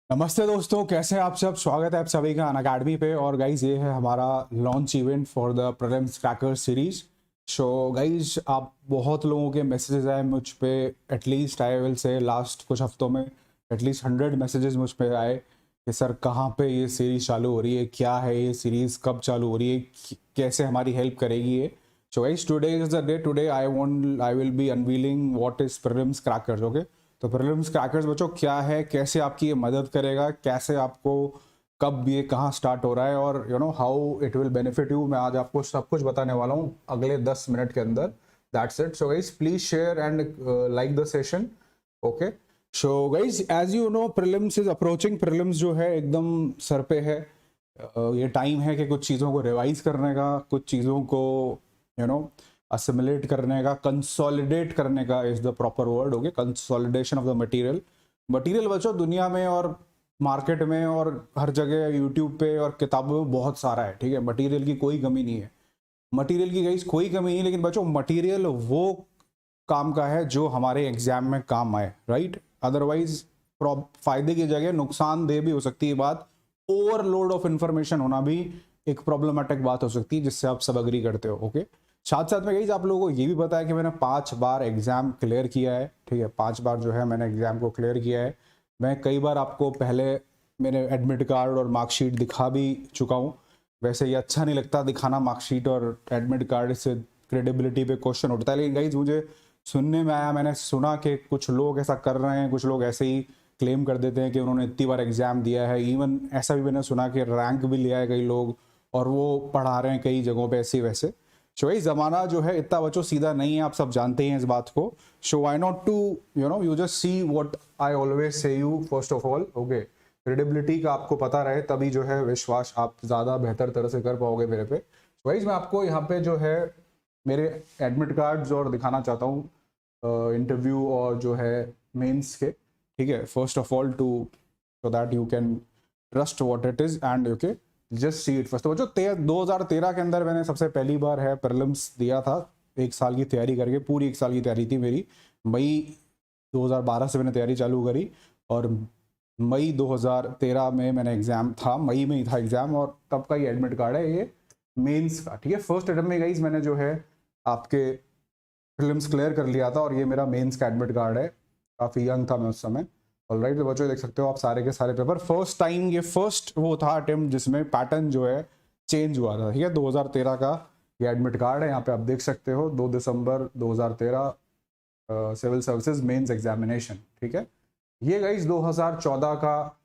नमस्ते दोस्तों, कैसे हैं आप सब। स्वागत है आप सभी का अनअकैडमी पे। और गाइज ये है हमारा launch event for the prelims cracker series. So guys आप बहुत लोगों के मैसेजेस आए मुझ पे, at least I will say last कुछ हफ्तों में एटलीस्ट 100 मैसेजेस मुझ पे आए कि सर कहाँ पे ये सीरीज चालू हो रही है, क्या है ये सीरीज, कब चालू हो रही है, कैसे हमारी हेल्प करेगी ये। So guys today is the day. Today I will be unveiling what is prelims crackers. Okay, तो प्रीलिम्स क्रैकर्स बच्चों क्या है, कैसे आपकी ये मदद करेगा, कैसे आपको कब ये कहाँ स्टार्ट हो रहा है और you know how it will benefit you, मैं आज आपको सब कुछ बताने वाला हूँ अगले 10 मिनट के अंदर। That's it. So guys please share and like the session. Okay, so guys as you know prelims is approaching. Prelims जो है एकदम सर पे है। ये टाइम है कि कुछ चीज़ों को रिवाइज करने का, कुछ चीज़ों को यू नो असिमुलेट करने का, कंसोलिडेट करने का is the proper word. Okay, consolidation of the material. Material बच्चों दुनिया में और मार्केट में और हर जगह यूट्यूब पे और किताबों में बहुत सारा है। ठीक है, मटेरियल की कोई कमी नहीं है। मटेरियल की गाइस कोई कमी नहीं, लेकिन बच्चों मटेरियल वो काम का है जो हमारे एग्जाम में काम आए, राइट। अदरवाइज फायदे की जगह नुकसानदेह भी हो सकती है बात। ओवरलोड ऑफ इंफॉर्मेशन होना भी एक प्रॉब्लमेटिक बात हो सकती है, जिससे आप सब अग्री करते हो। ओके, साथ साथ में गाइस आप लोगों को ये भी पता है कि मैंने 5 बार एग्जाम क्लियर किया है। ठीक है, 5 बार जो है मैंने एग्जाम को क्लियर किया है। मैं कई बार आपको पहले मैंने एडमिट कार्ड और मार्कशीट दिखा भी चुका हूँ। वैसे ये अच्छा नहीं लगता दिखाना मार्कशीट और एडमिट कार्ड, से क्रेडिबिलिटी पे क्वेश्चन उठता है। लेकिन गाइज मुझे सुनने में आया, मैंने सुना कि कुछ लोग ऐसा कर रहे हैं, कुछ लोग ऐसे ही क्लेम कर देते हैं कि उन्होंने इतनी बार एग्जाम दिया है। इवन ऐसा भी मैंने सुना कि रैंक भी लिया है कई लोग, और वो पढ़ा रहे हैं कई जगहों पे ऐसे वैसे। सो भाई ज़माना जो है इतना बच्चों सीधा नहीं है, आप सब जानते हैं इस बात को। So I not to you just see what I always say you first of all. Okay, credibility का आपको पता रहे, तभी जो है विश्वास आप ज़्यादा बेहतर तरह से कर पाओगे मेरे पे। वाइज मैं आपको यहाँ पे जो है मेरे एडमिट कार्ड्स और दिखाना चाहता हूँ, इंटरव्यू और जो है मेंस के। ठीक है, first of all to so that you can trust what it is and okay just see it first. तो बच्चों 2013 के अंदर मैंने सबसे पहली बार है प्रीलिम्स दिया था। 1 साल की तैयारी करके, पूरी 1 साल की तैयारी थी मेरी। मई 2012 से मैंने तैयारी चालू करी और मई 2013 में मैंने एग्जाम था, मई में ही था एग्जाम, और तब का ये एडमिट कार्ड है ये मेंस का। ठीक है, फर्स्ट अटेम्प्ट में गाइस मैंने जो है आपके प्रीलिम्स क्लियर कर लिया था, और ये मेरा मेंस का एडमिट कार्ड है। काफ़ी यंग था मैं उस समय। ऑलराइट, तो बच्चों देख सकते हो आप सारे के सारे पेपर। फर्स्ट टाइम ये फर्स्ट वो था अटेम्प्ट जिसमें पैटर्न जो है चेंज हुआ था। ठीक है, 2013 का ये एडमिट कार्ड है, यहाँ पे आप देख सकते हो 2 दिसंबर 2013 सिविल सर्विसेज मेंस एग्जामिनेशन। ठीक है, ये गाइस 2014 का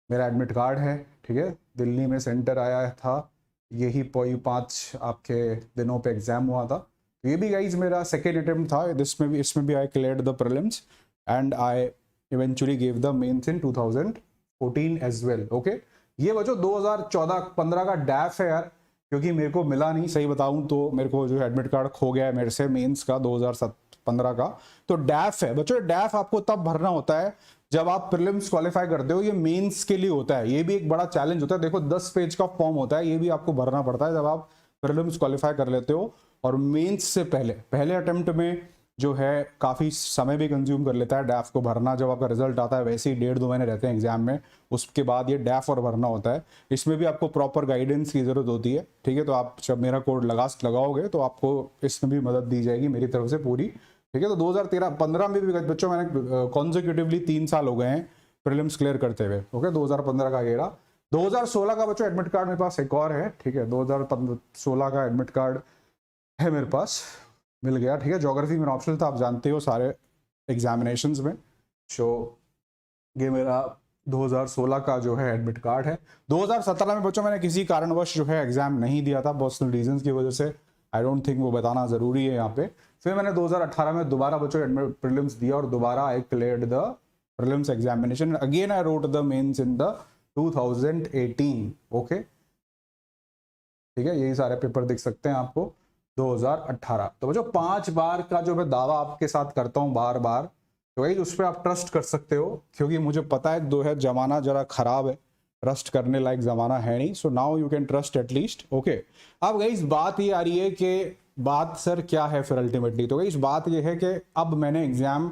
मेरा एडमिट कार्ड है। ठीक है, दिल्ली में सेंटर आया था, यही 5 आपके दिनों पे एग्जाम हुआ था। तो ये भी गाइज मेरा सेकेंड अटेम्प्ट था। इसमें भी I cleared the prelims and I eventually give the mains in 2014 as well. Okay, ये बच्चों 2014-15 का डैफ है यार, क्योंकि मेरे को मिला नहीं। सही बताऊं तो मेरे को जो एडमिट कार्ड खो गया है मेरे से मेंस का 2015 का। तो डैफ है बच्चों। डैफ आपको तब भरना होता है जब आप प्रीलिम्स क्वालिफाई करते हो। ये मेंस के लिए होता है, ये भी एक बड़ा चैलेंज होता है। देखो 10 पेज का फॉर्म होता है, ये भी आपको भरना पड़ता है जब आप प्रीलिम्स क्वालिफाई कर लेते हो। और मेंस से पहले अटेम्प्ट में जो है काफ़ी समय भी कंज्यूम कर लेता है डैफ को भरना। जब आपका रिजल्ट आता है वैसे ही 1.5-2 महीने रहते हैं एग्जाम में, उसके बाद ये डैफ और भरना होता है। इसमें भी आपको प्रॉपर गाइडेंस की ज़रूरत होती है। ठीक है, तो आप जब मेरा कोड लगाओगे तो आपको इसमें भी मदद दी जाएगी मेरी तरफ से पूरी। ठीक है, तो 2013-15 में भी बच्चों मैंने कॉन्जिक्यूटिवली 3 साल हो गए हैं प्रीलिम्स क्लियर करते हुए। ओके, 2015 का घेरा। 2016 का बच्चों एडमिट कार्ड मेरे पास एक और है। ठीक है, 2016 का एडमिट कार्ड है मेरे पास, मिल गया। ठीक है, ज्योग्राफी में ऑप्शनल था, आप जानते हो सारे एग्जामिनेशंस में। सो ये मेरा 2016 का जो है एडमिट कार्ड है। 2017 में बच्चों मैंने किसी कारणवश जो है एग्जाम नहीं दिया था, पर्सनल रीजंस की वजह से। आई डोंट थिंक वो बताना ज़रूरी है यहाँ पे। फिर मैंने 2018 में दोबारा बच्चों एडमिट प्रीलिम्स दिया और दोबारा I cleared the prelims examination. Again I wrote the mains in the 2018। Okay, ठीक है, यही सारे पेपर दिख सकते हैं आपको 2018। तो बच्चों 5 बार का जो मैं दावा आपके साथ करता हूँ बार बार, तो वही उस पर आप ट्रस्ट कर सकते हो, क्योंकि मुझे पता है दो है जमाना जरा खराब है, ट्रस्ट करने लायक जमाना है नहीं। So now you can trust at least. Okay, अब गाइस बात ये आ रही है कि बात सर क्या है फिर अल्टीमेटली। तो गाइस बात ये है कि अब मैंने एग्जाम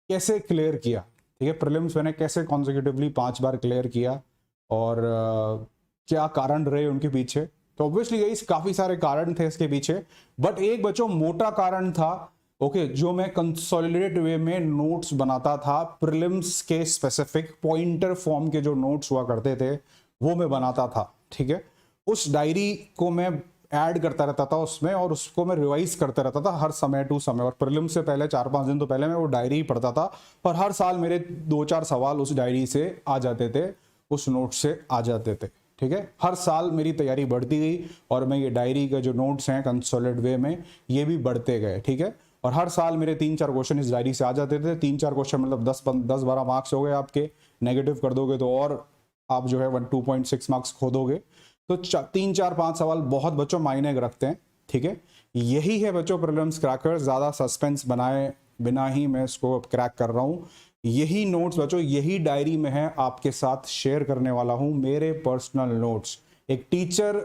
कैसे क्लियर किया। ठीक है, प्रीलिम्स मैंने कैसे कॉन्जिक्यूटिवली 5 बार क्लियर किया और क्या कारण रहे उनके पीछे। तो ऑब्वियसली गाइस काफी सारे कारण थे इसके पीछे, बट एक बच्चों मोटा कारण था, ओके, जो मैं कंसोलिडेटेड वे में नोट्स बनाता था, प्रीलिम्स के स्पेसिफिक पॉइंटर फॉर्म के जो नोट्स हुआ करते थे वो मैं बनाता था। ठीक है, उस डायरी को मैं ऐड करता रहता था उसमें, और उसको मैं रिवाइज करता रहता था हर समय टू समय, और प्रीलिम्स से पहले 4-5 दिन तो पहले मैं वो डायरी ही पढ़ता था, और हर साल मेरे 2-4 सवाल उस डायरी से आ जाते थे, उस नोट से आ जाते थे। ठीक है, हर साल मेरी तैयारी बढ़ती गई और मैं ये डायरी के जो नोट्स हैं कंसोलिडेटेड वे में ये भी बढ़ते गए। ठीक है, और हर साल मेरे 3-4 क्वेश्चन इस डायरी से आ जाते थे। 3-4 क्वेश्चन मतलब 10-12 मार्क्स हो गए आपके, नेगेटिव कर दोगे तो और आप जो है 2.6 मार्क्स खो दोगे। तो 3-4-5 सवाल बहुत बच्चों मायने रखते हैं। ठीक है, यही है बच्चों प्रीलिम्स क्रैकर, ज्यादा सस्पेंस बनाए बिना ही मैं इसको क्रैक कर रहा हूं। यही नोट्स बच्चों, यही डायरी में है, आपके साथ शेयर करने वाला हूं, मेरे पर्सनल नोट्स। एक टीचर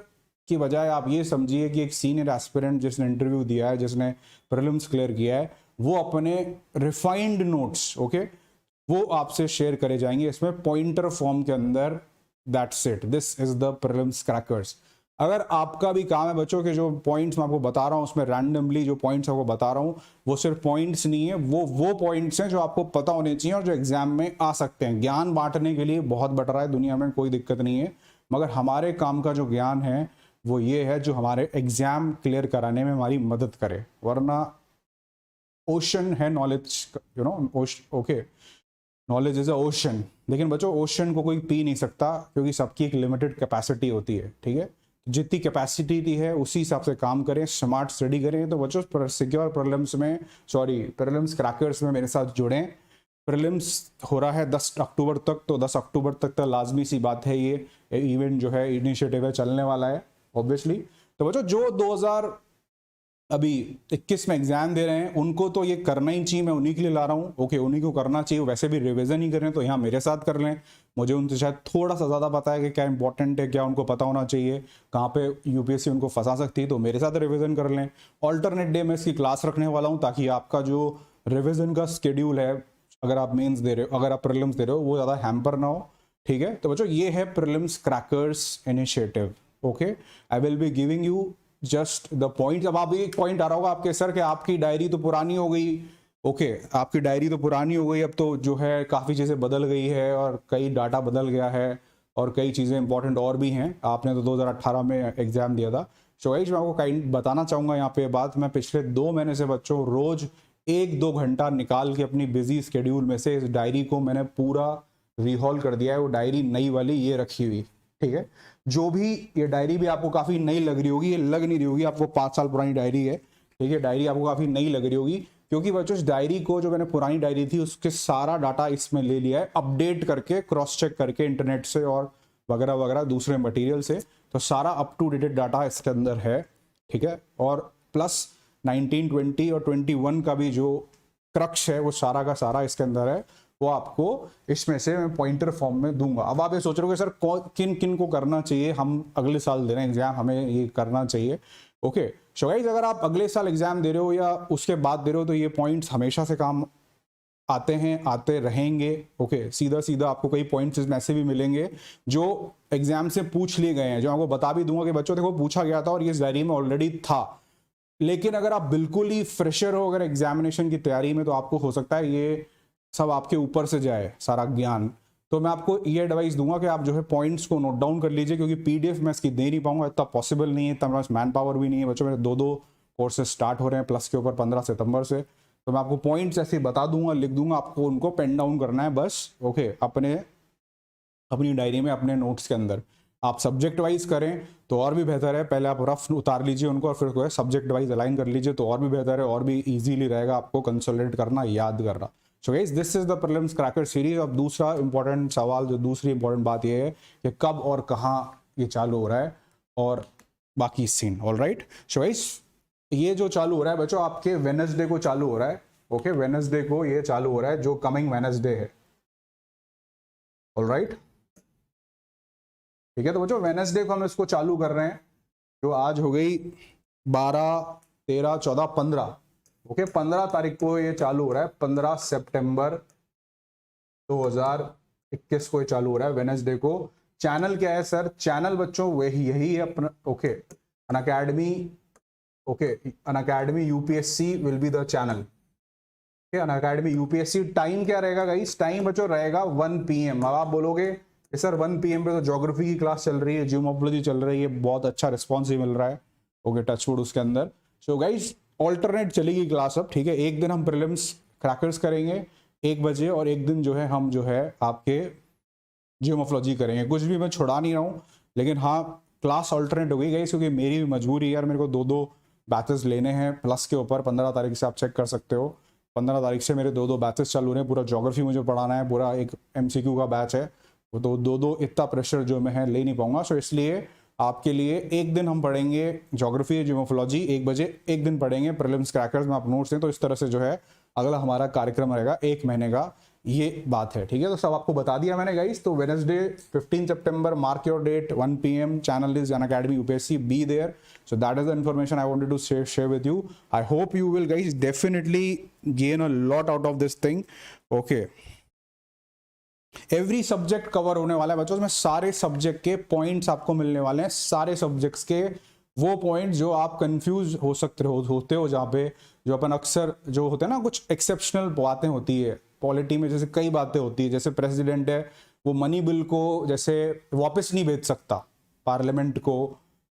की बजाय आप ये समझिए कि एक सीनियर एस्पिरेंट जिसने इंटरव्यू दिया है, जिसने प्रीलिम्स क्लियर किया है, वो अपने रिफाइंड नोट्स, ओके, वो आपसे शेयर करे जाएंगे इसमें पॉइंटर फॉर्म के अंदर। That's it, this is the prelims crackers. अगर आपका भी काम है बच्चों के जो पॉइंट्स मैं आपको बता रहा हूं, उसमें रैंडमली जो पॉइंट्स आपको बता रहा हूं, वो सिर्फ पॉइंट्स नहीं है, वो पॉइंट्स हैं जो आपको पता होने चाहिए और जो एग्जाम में आ सकते हैं। ज्ञान बांटने के लिए बहुत बट रहा है दुनिया में, कोई दिक्कत नहीं है, मगर हमारे काम का जो ज्ञान है वो ये है जो हमारे एग्जाम क्लियर कराने में हमारी मदद करे, वरना ओशन है knowledge, you know, okay, knowledge is a ocean. लेकिन बच्चों ओशन को कोई पी नहीं सकता, क्योंकि सबकी एक लिमिटेड कैपेसिटी होती है। ठीक है, जितनी कैपेसिटी है उसी हिसाब से काम करें, स्मार्ट स्टडी करें। तो बच्चों सिक्योर प्रीलिम्स में, सॉरी प्रीलिम्स क्रैकर्स में मेरे साथ जुड़ें। प्रीलिम्स हो रहा है 10 अक्टूबर तक, तो 10 अक्टूबर तक तो लाजमी सी बात है, ये इवेंट जो है, इनिशिएटिव है, चलने वाला है ऑब्वियसली। तो बच्चों जो 2021 में एग्जाम दे रहे हैं उनको तो ये करना ही चाहिए, मैं उन्हीं के लिए ला रहा हूँ। ओके, उन्हीं को करना चाहिए, वैसे भी रिवीजन ही कर रहे हैं तो यहाँ मेरे साथ कर लें। मुझे उनसे शायद थोड़ा सा ज़्यादा पता है कि क्या इंपॉर्टेंट है, क्या उनको पता होना चाहिए, कहाँ पे यूपीएससी उनको फंसा सकती है, तो मेरे साथ रिविजन कर लें। ऑल्टरनेट डे में इसकी क्लास रखने वाला हूँ, ताकि आपका जो रिविजन का स्केड्यूल है, अगर आप मेन्स दे रहे हो, अगर आप प्रीलिम्स दे रहे हो, वो ज़्यादा हैम्पर ना हो। ठीक है, तो बच्चों ये है prelims crackers initiative. Okay, I will be giving you just the point. अब आप एक पॉइंट आ रहा होगा आपके सर कि आपकी डायरी तो पुरानी हो गई। ओके, आपकी डायरी तो पुरानी हो गई, अब तो जो है काफ़ी चीज़ें बदल गई है और कई डाटा बदल गया है और कई चीज़ें इंपॉर्टेंट और भी हैं। आपने तो 2018 में एग्जाम दिया था। सो गाइस मैं आपको काइंड बताना चाहूँगा यहाँ पे बात, मैं पिछले 2 महीने से बच्चों रोज 1-2 घंटा निकाल के अपनी बिजी स्केड्यूल में से इस डायरी को मैंने पूरा रिहॉल कर दिया है। वो डायरी नई वाली ये रखी हुई, ठीक है। जो भी ये डायरी भी आपको काफी नई लग रही होगी, ये लग नहीं रही होगी आपको 5 साल पुरानी डायरी है, ठीक है। डायरी आपको काफी नई लग रही होगी, क्योंकि बच्चों इस डायरी को, जो मैंने पुरानी डायरी थी उसके सारा डाटा इसमें ले लिया है, अपडेट करके, क्रॉस चेक करके इंटरनेट से और वगैरह वगैरह दूसरे मटेरियल से, तो सारा अप टू डेटेड डाटा इसके अंदर है, ठीक है। और प्लस 19, 20 और 21 का भी जो क्रक्स है वो सारा का सारा इसके अंदर है, वो आपको इसमें से मैं पॉइंटर फॉर्म में दूंगा। अब आप ये सोच रहे हो कि सर किन किन को करना चाहिए, हम अगले साल दे रहे हैं एग्जाम, हमें ये करना चाहिए। ओके सो गाइस, अगर आप अगले साल एग्जाम दे रहे हो या उसके बाद दे रहे हो, तो ये पॉइंट्स हमेशा से काम आते हैं, आते रहेंगे। ओके, सीधा सीधा आपको कई पॉइंट्स इसमें ऐसे भी मिलेंगे जो एग्जाम से पूछ लिए गए हैं, जो आपको बता भी दूंगा कि बच्चों देखो पूछा गया था और ये इस डायरी में ऑलरेडी था। लेकिन अगर आप बिल्कुल ही फ्रेशर हो अगर एग्जामिनेशन की तैयारी में, तो आपको हो सकता है ये सब आपके ऊपर से जाए सारा ज्ञान। तो मैं आपको ये एडवाइस दूंगा कि आप जो है पॉइंट्स को नोट डाउन कर लीजिए, क्योंकि पीडीएफ मैं इसकी दे नहीं पाऊंगा, इतना पॉसिबल नहीं है, इतना मेरे पास मैन पावर भी नहीं है। बच्चों मेरे 2-2 कोर्सेज स्टार्ट हो रहे हैं प्लस के ऊपर 15 सितंबर से, तो मैं आपको पॉइंट्स ऐसे बता दूंगा, लिख दूंगा, आपको उनको पेन डाउन करना है बस। ओके, अपनी डायरी में, अपने नोट्स के अंदर। आप सब्जेक्ट वाइज करें तो और भी बेहतर है, पहले आप रफ उतार लीजिए उनको और फिर सब्जेक्ट वाइज अलाइन कर लीजिए, तो और भी बेहतर है, और भी इजीली रहेगा आपको कंसोलिडेट करना, याद करना। So guys, this is the prelims cracker series. अब दूसरा इंपॉर्टेंट सवाल, जो दूसरी इंपॉर्टेंट बात यह है कि कब और कहाँ ये चालू हो रहा है और बाकी scene. All right, so guys ये जो चालू हो रहा है बच्चों, आपके वेडनेसडे को चालू हो रहा है। ओके, वेडनेसडे को ये चालू हो रहा है, जो कमिंग वेडनेसडे है। ऑल राइट, ठीक है। तो बच्चों वेडनेसडे को हम इसको चालू कर रहे हैं, जो आज हो गई 12, 13, 14, 15। ओके, 15 तारीख को ये चालू हो रहा है, 15 सितंबर 2021 को ये चालू हो रहा है वेडनेसडे को। चैनल क्या है सर? चैनल बच्चों वही यही है अपना, okay, Unacademy, okay, Unacademy UPSC will be the channel, Unacademy UPSC. Time क्या रहेगा गाइस? टाइम बच्चों रहेगा 1 PM। अब आप बोलोगे सर 1 PM पे तो ज्योग्राफी की क्लास चल रही है, जियोमॉर्फोलॉजी चल रही है, बहुत अच्छा रिस्पॉन्स ही मिल रहा है, ओके, टचवुड उसके अंदर। सो गाइस ऑल्टरनेट चलेगी क्लास अब, ठीक है। एक दिन हम प्रीलिम्स क्रैकर्स करेंगे 1 बजे, और एक दिन जो है हम जो है आपके जियोमॉर्फोलॉजी करेंगे। कुछ भी मैं छुड़ा नहीं रहा हूँ, लेकिन हाँ क्लास ऑल्टरनेट हो गई गाइस, क्योंकि मेरी भी मजबूरी है यार, मेरे को 2-2 बैचेस लेने हैं प्लस के ऊपर। 15 तारीख से आप चेक कर सकते हो, 15 तारीख से मेरे 2-2 बैचेस चालू रहे हैं। पूरा ज्योग्राफी मुझे पढ़ाना है, पूरा एक MCQ का बैच है, वो तो 2-2 इतना प्रेशर जो मैं है ले नहीं पाऊंगा। सो इसलिए आपके लिए एक दिन हम पढ़ेंगे ज्योग्राफी जियोमॉर्फोलॉजी 1 बजे, एक दिन पढ़ेंगे प्रीलिम्स क्रैकर्स में आप नोट्स हैं। तो इस तरह से जो है अगला हमारा कार्यक्रम रहेगा 1 महीने का, ये बात है, ठीक है। तो सब आपको बता दिया मैंने गाइस। तो वेडनेसडे 15 सितंबर, mark your date, 1 PM, channel is Unacademy UPSC, be there. So that is the information I wanted to share with you. I hope you will guys definitely gain a lot out of this thing. Okay. Every subject cover होने वाला है बच्चों, इसमें सारे subject के points आपको मिलने वाले हैं, सारे सब्जेक्ट्स के वो पॉइंट जो आप कंफ्यूज हो सकते होते हो, जहाँ पे जो अपन अक्सर जो होते हैं ना, कुछ एक्सेप्शनल बातें होती है पॉलिटी में, जैसे कई बातें होती है, जैसे प्रेसिडेंट है वो मनी बिल को जैसे वापस नहीं भेज सकता, पार्लियामेंट को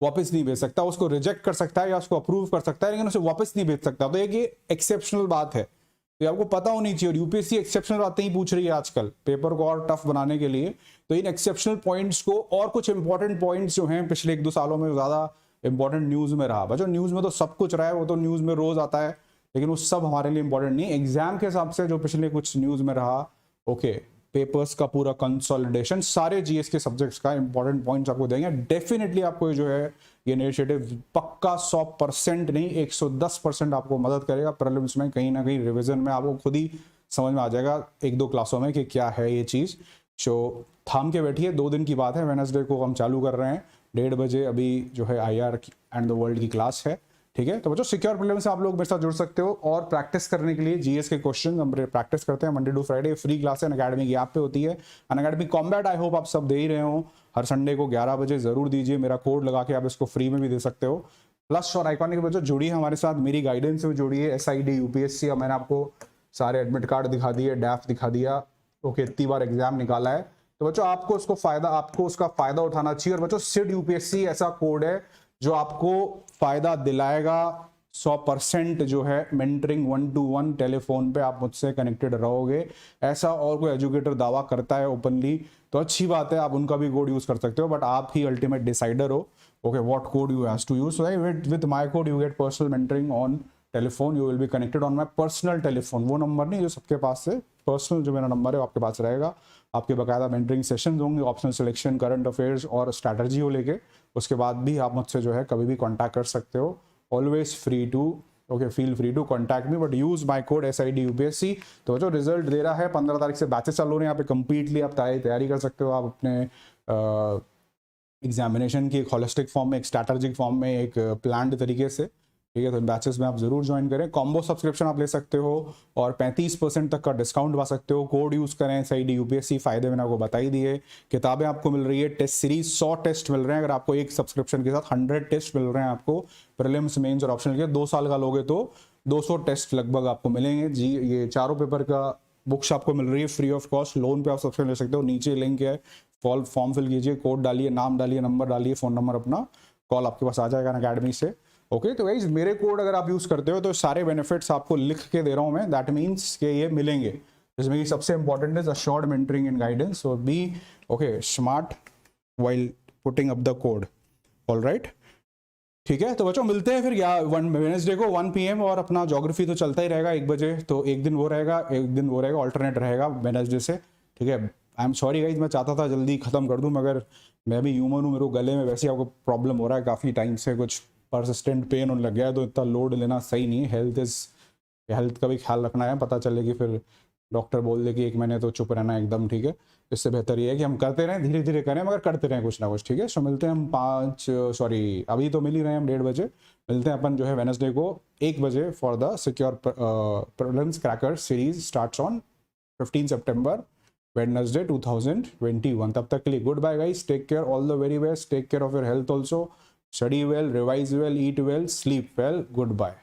वापस नहीं भेज सकता, उसको रिजेक्ट कर सकता है या उसको अप्रूव कर सकता है, लेकिन उसे वापस नहीं भेज सकता। तो ये एक्सेप्शनल बात है, तो ये आपको पता होनी चाहिए। और यूपीएससी एक्सेप्शनल बातें ही पूछ रही है आजकल पेपर को और टफ बनाने के लिए। तो इन एक्सेप्शनल पॉइंट्स को और कुछ इंपॉर्टेंट पॉइंट्स जो हैं पिछले 1-2 सालों में ज्यादा इंपॉर्टेंट न्यूज में रहा। बच्चों न्यूज में तो सब कुछ रहा है, वो तो न्यूज में रोज आता है, लेकिन वो सब हमारे लिए इंपॉर्टेंट नहीं। एग्जाम के हिसाब से जो पिछले कुछ न्यूज में रहा, ओके, पेपर्स का पूरा कंसोलिडेशन, सारे जीएस के सब्जेक्ट्स का इंपॉर्टेंट पॉइंट्स आपको देंगे। डेफिनेटली आपको जो है ये इनिशिएटिव पक्का 100% नहीं 110% आपको मदद करेगा प्रीलिम्स में, कहीं ना कहीं रिवीजन में आपको खुद ही समझ में आ जाएगा 1-2 क्लासों में कि क्या है ये चीज़। सो थाम के बैठिए, 2 दिन की बात है, वेडनेसडे को हम चालू कर रहे हैं 1:30 बजे। अभी जो है IR एंड द वर्ल्ड की क्लास है, ठीक है। तो बच्चों सिक्योर प्रीलिम्स से आप लोग मेरे साथ जुड़ सकते हो, और प्रैक्टिस करने के लिए जीएस के क्वेश्चन हम प्रैक्टिस करते हैं Monday to Friday. Free class है अनअकैडमी की ऐप पे होती है, अनअकैडमी कॉम्बैट। आई होप आप सब दे ही रहे हो, हर संडे को 11 बजे जरूर दीजिए। मेरा कोड लगा के आप इसको फ्री में भी दे सकते हो। प्लस और आइकॉनिक बच्चों जुड़िए हमारे साथ, मेरी गाइडेंस से जुड़िए। SID UPSC, और मैंने आपको सारे एडमिट कार्ड दिखा दिए, डैफ दिखा दिया, ओके, इतनी बार एग्जाम निकाला है। तो बच्चों आपको उसका फायदा उठाना चाहिए। और बच्चों SID UPSC ऐसा कोड है जो आपको फायदा दिलाएगा 100%। जो है मेंटरिंग 1-to-1 टेलीफोन पे आप मुझसे कनेक्टेड रहोगे, ऐसा और कोई एजुकेटर दावा करता है ओपनली तो अच्छी बात है, आप उनका भी कोड यूज कर सकते हो, बट आप ही अल्टीमेट डिसाइडर हो, okay, what code you have to use. So with my code you get personal mentoring on telephone, you will be connected on my personal telephone, वो नंबर नहीं जो सबके पास है, पर्सनल जो मेरा नंबर है आपके पास रहेगा। आपके बाकायदा मेंटरिंग सेशंस होंगे, ऑप्शनल सिलेक्शन, करंट अफेयर्स और स्ट्रैटेजी को लेके। उसके बाद भी आप मुझसे जो है कभी भी कॉन्टैक्ट कर सकते हो। Always free to, okay, feel free to contact me, but use my code SID UPSC। तो जो रिजल्ट दे रहा है 15 तारीख से बैचेस चालू हो रहे हैं, यहाँ पे कंप्लीटली आप तैयारी कर सकते हो। आप अपने एग्जामिनेशन की एक होलिस्टिक फॉर्म में, एक स्ट्रैटेजिक फॉर्म में, एक प्लान्ड तरीके से, ठीक है। तो इन बैचेस में आप जरूर ज्वाइन करें। कॉम्बो सब्सक्रिप्शन आप ले सकते हो और 35% तक का डिस्काउंट पा सकते हो। कोड यूज करें SID UPSC, फायदे मैंने आपको बता ही दिए। किताबें आपको मिल रही है, टेस्ट सीरीज 100 टेस्ट मिल रहे हैं। अगर आपको एक सब्सक्रिप्शन के साथ 100 टेस्ट मिल रहे हैं आपको, प्रीलिम्स, मेंस और ऑप्शनल के। 2 साल का लोगे तो 200 टेस्ट लगभग आपको मिलेंगे जी। ये चारों पेपर का बुक्स आपको मिल रही है फ्री ऑफ कॉस्ट, लोन पे आप सब्सक्रिप्शन ले सकते हो। नीचे लिंक है, फॉर्म फिल कीजिए, कोड डालिए, नाम डालिए, नंबर डालिए, फोन नंबर अपना, कॉल आपके पास आ जाएगा अनअकैडमी से, ओके। तो गाइस मेरे कोड अगर आप यूज करते हो तो सारे बेनिफिट्स आपको लिख के दे रहा हूं मैं, दैट मीन्स कि ये मिलेंगे, जिसमें कि सबसे important is assured mentoring and guidance. So be okay smart while putting up the code, alright, ठीक है। तो बच्चों मिलते हैं फिर वेडनेसडे को 1 PM, और अपना ज्योग्राफी तो चलता ही रहेगा 1 बजे। तो एक दिन वो रहेगा, एक दिन वो रहेगा, ऑल्टरनेट रहेगा वेडनेसडे से, ठीक है। आई एम सॉरी गाइज, मैं चाहता था जल्दी खत्म कर दूं, मगर मैं भी ह्यूमन हूँ, मेरे को गले में वैसे ही आपको प्रॉब्लम हो रहा है काफ़ी टाइम से, कुछ परसिस्टेंट पेन होने लग गया है, तो इतना लोड लेना सही नहीं है। हेल्थ का भी ख्याल रखना है, पता चले कि फिर डॉक्टर बोल दे कि 1 महीने तो चुप रहना एकदम, ठीक है। इससे बेहतर ये है कि हम करते रहें, धीरे धीरे करें, मगर करते रहें कुछ ना कुछ, ठीक है। सो मिलते हैं हम अभी तो मिल ही रहे हैं हम 1:30 बजे, मिलते हैं अपन जो है वेडनेसडे को 1 बजे for the secure prelims cracker series starts on 15 September Wednesday 2021। तब तक के लिए good bye guys, take care, all the very best, take care of your health also, study well, revise well, eat well, sleep well, good bye.